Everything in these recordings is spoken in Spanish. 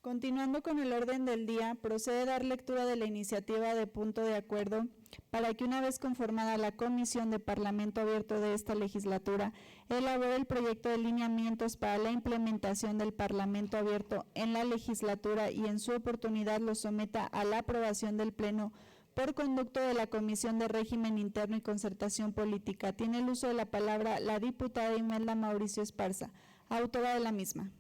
Continuando con el orden del día, procede a dar lectura de la iniciativa de punto de acuerdo para que una vez conformada la Comisión de Parlamento Abierto de esta legislatura, elabore el proyecto de lineamientos para la implementación del Parlamento Abierto en la legislatura y en su oportunidad lo someta a la aprobación del Pleno por conducto de la Comisión de Régimen Interno y Concertación Política. Tiene el uso de la palabra la diputada Imelda Mauricio Esparza, autora de la misma.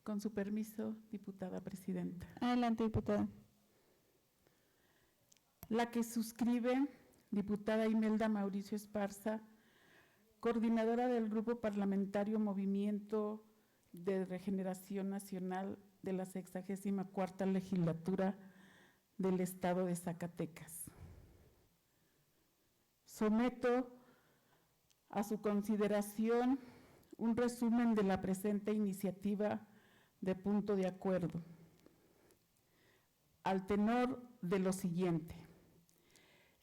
Con su permiso, diputada presidenta. Adelante, diputada. La que suscribe, diputada Imelda Mauricio Esparza, coordinadora del Grupo Parlamentario Movimiento de Regeneración Nacional de la 64ª Legislatura del Estado de Zacatecas. Someto a su consideración un resumen de la presente iniciativa de punto de acuerdo, al tenor de lo siguiente.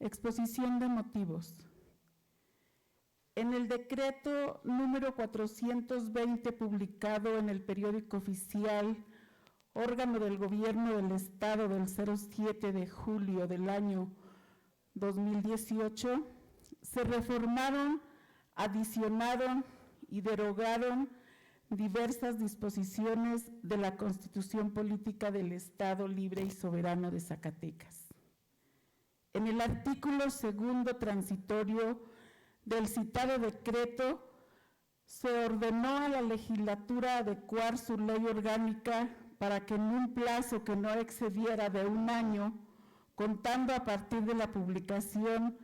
Exposición de motivos. En el decreto número 420 publicado en el periódico oficial, órgano del Gobierno del Estado del 07 de julio del año 2018, se reformaron, adicionaron y derogaron diversas disposiciones de la Constitución Política del Estado Libre y Soberano de Zacatecas. En el artículo segundo transitorio del citado decreto, se ordenó a la legislatura adecuar su ley orgánica para que en un plazo que no excediera de 1 año, contando a partir de la publicación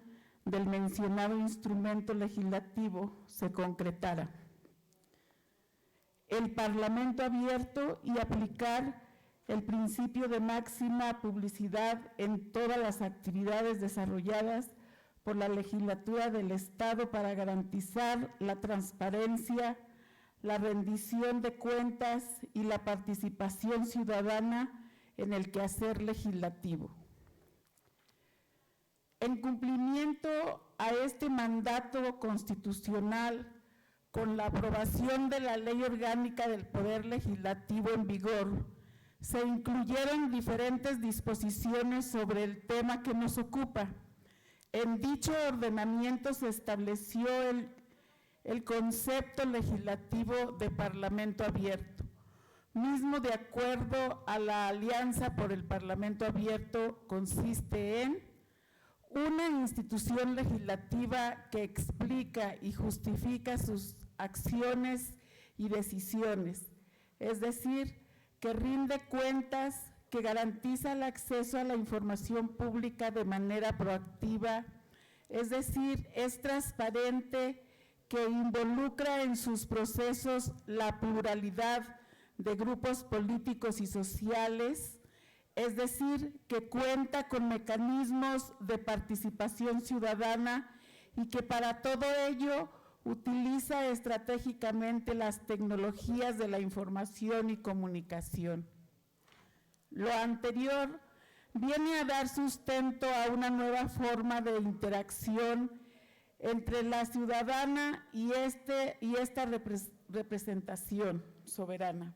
del mencionado instrumento legislativo, se concretara el Parlamento Abierto y aplicar el principio de máxima publicidad en todas las actividades desarrolladas por la legislatura del Estado para garantizar la transparencia, la rendición de cuentas y la participación ciudadana en el quehacer legislativo. En cumplimiento a este mandato constitucional, con la aprobación de la Ley Orgánica del Poder Legislativo en vigor, se incluyeron diferentes disposiciones sobre el tema que nos ocupa. En dicho ordenamiento se estableció el concepto legislativo de Parlamento Abierto, mismo de acuerdo a la Alianza por el Parlamento Abierto consiste en una institución legislativa que explica y justifica sus acciones y decisiones, es decir, que rinde cuentas, que garantiza el acceso a la información pública de manera proactiva, es decir, es transparente, que involucra en sus procesos la pluralidad de grupos políticos y sociales, es decir, que cuenta con mecanismos de participación ciudadana y que para todo ello utiliza estratégicamente las tecnologías de la información y comunicación. Lo anterior viene a dar sustento a una nueva forma de interacción entre la ciudadana y esta representación soberana,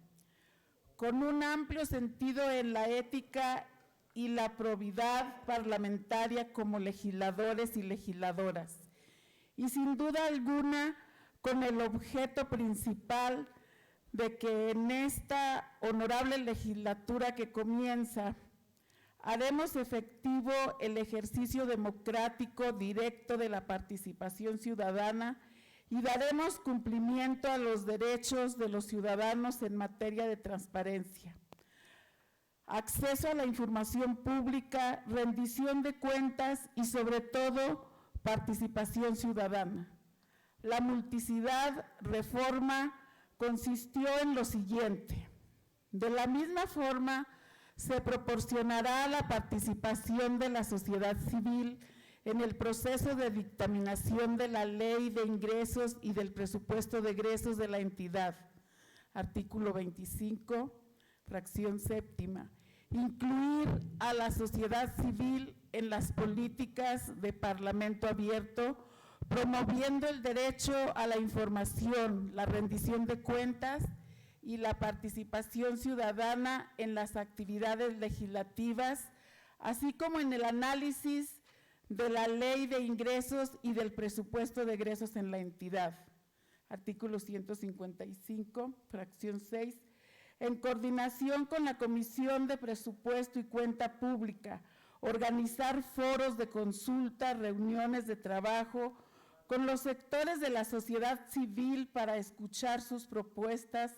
con un amplio sentido en la ética y la probidad parlamentaria como legisladores y legisladoras, y sin duda alguna con el objeto principal de que en esta honorable legislatura que comienza, haremos efectivo el ejercicio democrático directo de la participación ciudadana y daremos cumplimiento a los derechos de los ciudadanos en materia de transparencia, acceso a la información pública, rendición de cuentas y sobre todo participación ciudadana. La multicidad reforma consistió en lo siguiente: de la misma forma, se proporcionará la participación de la sociedad civil en el proceso de dictaminación de la ley de ingresos y del presupuesto de egresos de la entidad. Artículo 25, fracción séptima. Incluir a la sociedad civil en las políticas de Parlamento abierto, promoviendo el derecho a la información, la rendición de cuentas y la participación ciudadana en las actividades legislativas, así como en el análisis de la ley de ingresos y del presupuesto de egresos en la entidad. Artículo 155, fracción 6. En coordinación con la Comisión de Presupuesto y Cuenta Pública, organizar foros de consulta, reuniones de trabajo con los sectores de la sociedad civil para escuchar sus propuestas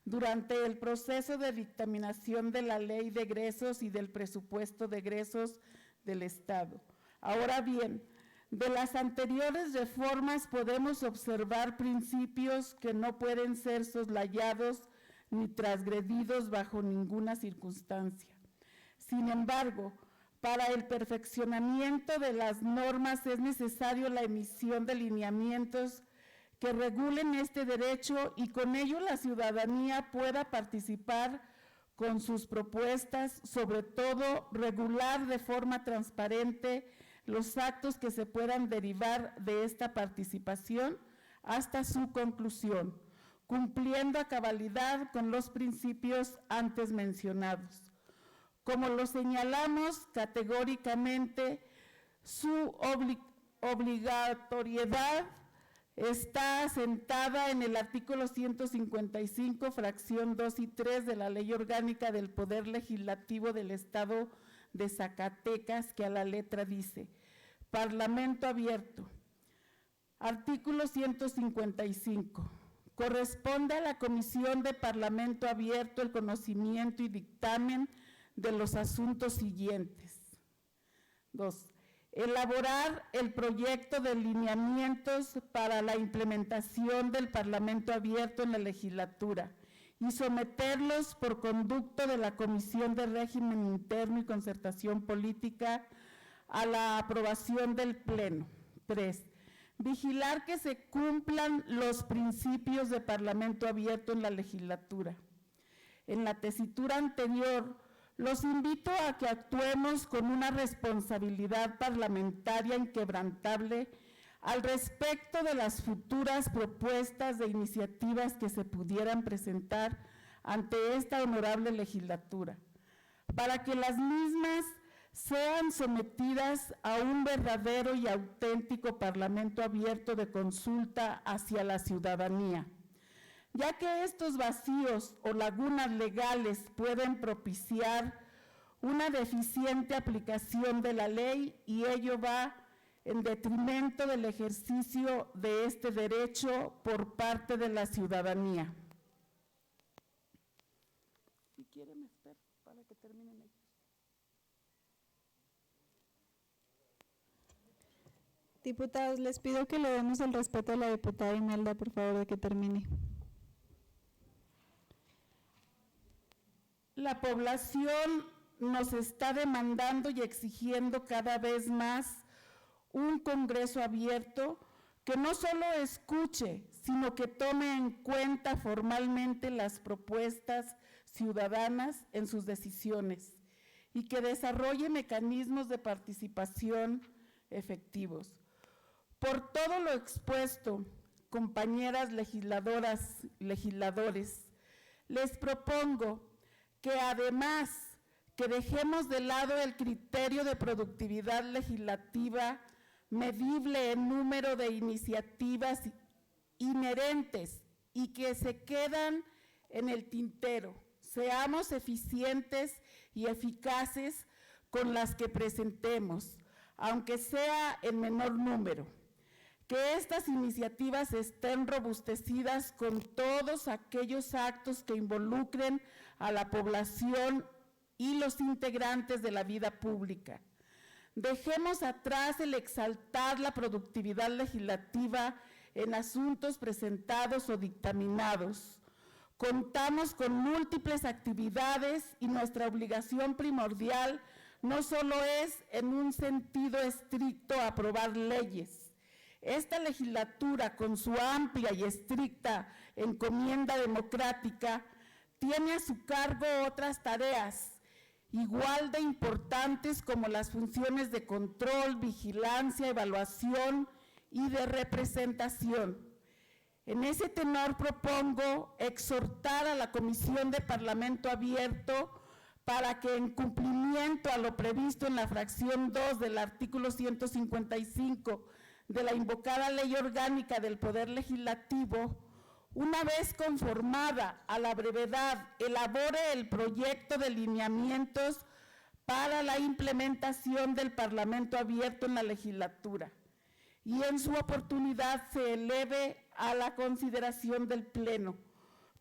durante el proceso de dictaminación de la ley de egresos y del presupuesto de egresos del Estado. Ahora bien, de las anteriores reformas podemos observar principios que no pueden ser soslayados ni transgredidos bajo ninguna circunstancia. Sin embargo, para el perfeccionamiento de las normas es necesario la emisión de lineamientos que regulen este derecho y con ello la ciudadanía pueda participar con sus propuestas, sobre todo regular de forma transparente los actos que se puedan derivar de esta participación hasta su conclusión, cumpliendo a cabalidad con los principios antes mencionados. Como lo señalamos categóricamente, su obligatoriedad está asentada en el artículo 155, fracción 2 y 3 de la Ley Orgánica del Poder Legislativo del Estado de Zacatecas, que a la letra dice: Parlamento abierto. Artículo 155. Corresponde a la Comisión de Parlamento Abierto el conocimiento y dictamen de los asuntos siguientes. 2. Elaborar el proyecto de lineamientos para la implementación del Parlamento abierto en la legislatura y someterlos por conducto de la Comisión de Régimen Interno y Concertación Política a la aprobación del Pleno. 3. Vigilar que se cumplan los principios de Parlamento abierto en la legislatura. En la tesitura anterior, los invito a que actuemos con una responsabilidad parlamentaria inquebrantable al respecto de las futuras propuestas de iniciativas que se pudieran presentar ante esta honorable legislatura, para que las mismas sean sometidas a un verdadero y auténtico Parlamento abierto de consulta hacia la ciudadanía, ya que estos vacíos o lagunas legales pueden propiciar una deficiente aplicación de la ley y ello va en detrimento del ejercicio de este derecho por parte de la ciudadanía. Si quieren, me espero para que terminen ellos. Diputados, les pido que le demos el respeto a la diputada Imelda, por favor, de que termine. La población nos está demandando y exigiendo cada vez más un Congreso abierto que no solo escuche, sino que tome en cuenta formalmente las propuestas ciudadanas en sus decisiones y que desarrolle mecanismos de participación efectivos. Por todo lo expuesto, compañeras legisladoras, legisladores, les propongo que además que dejemos de lado el criterio de productividad legislativa medible en número de iniciativas inherentes y que se quedan en el tintero. Seamos eficientes y eficaces con las que presentemos, aunque sea en menor número. Que estas iniciativas estén robustecidas con todos aquellos actos que involucren a la población y los integrantes de la vida pública. Dejemos atrás el exaltar la productividad legislativa en asuntos presentados o dictaminados. Contamos con múltiples actividades y nuestra obligación primordial no solo es, en un sentido estricto, aprobar leyes. Esta legislatura, con su amplia y estricta encomienda democrática, tiene a su cargo otras tareas igual de importantes como las funciones de control, vigilancia, evaluación y de representación. En ese tenor propongo exhortar a la Comisión de Parlamento Abierto para que, en cumplimiento a lo previsto en la fracción 2 del artículo 155 de la invocada Ley Orgánica del Poder Legislativo, una vez conformada a la brevedad, elabore el proyecto de lineamientos para la implementación del Parlamento Abierto en la legislatura y en su oportunidad se eleve a la consideración del Pleno.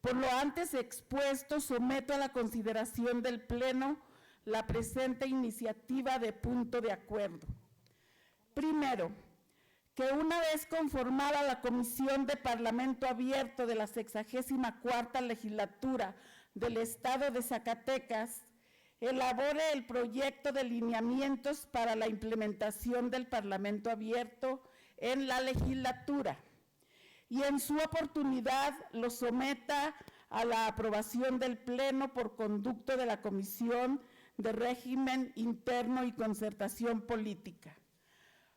Por lo antes expuesto, someto a la consideración del Pleno la presente iniciativa de punto de acuerdo. Primero, que una vez conformada la Comisión de Parlamento Abierto de la 64ª Legislatura del Estado de Zacatecas, elabore el proyecto de lineamientos para la implementación del Parlamento Abierto en la legislatura y en su oportunidad lo someta a la aprobación del Pleno por conducto de la Comisión de Régimen Interno y Concertación Política.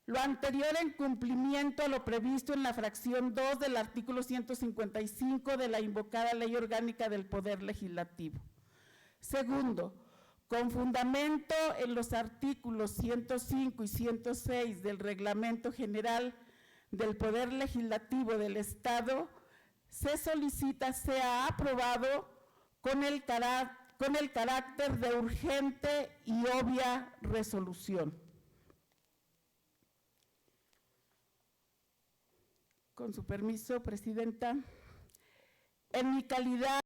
Lo anterior en cumplimiento a lo previsto en la fracción 2 del artículo 155 de la invocada Ley Orgánica del Poder Legislativo. Segundo, con fundamento en los artículos 105 y 106 del Reglamento General del Poder Legislativo del Estado, se solicita sea aprobado con el carácter de urgente y obvia resolución. Con su permiso, Presidenta, en mi calidad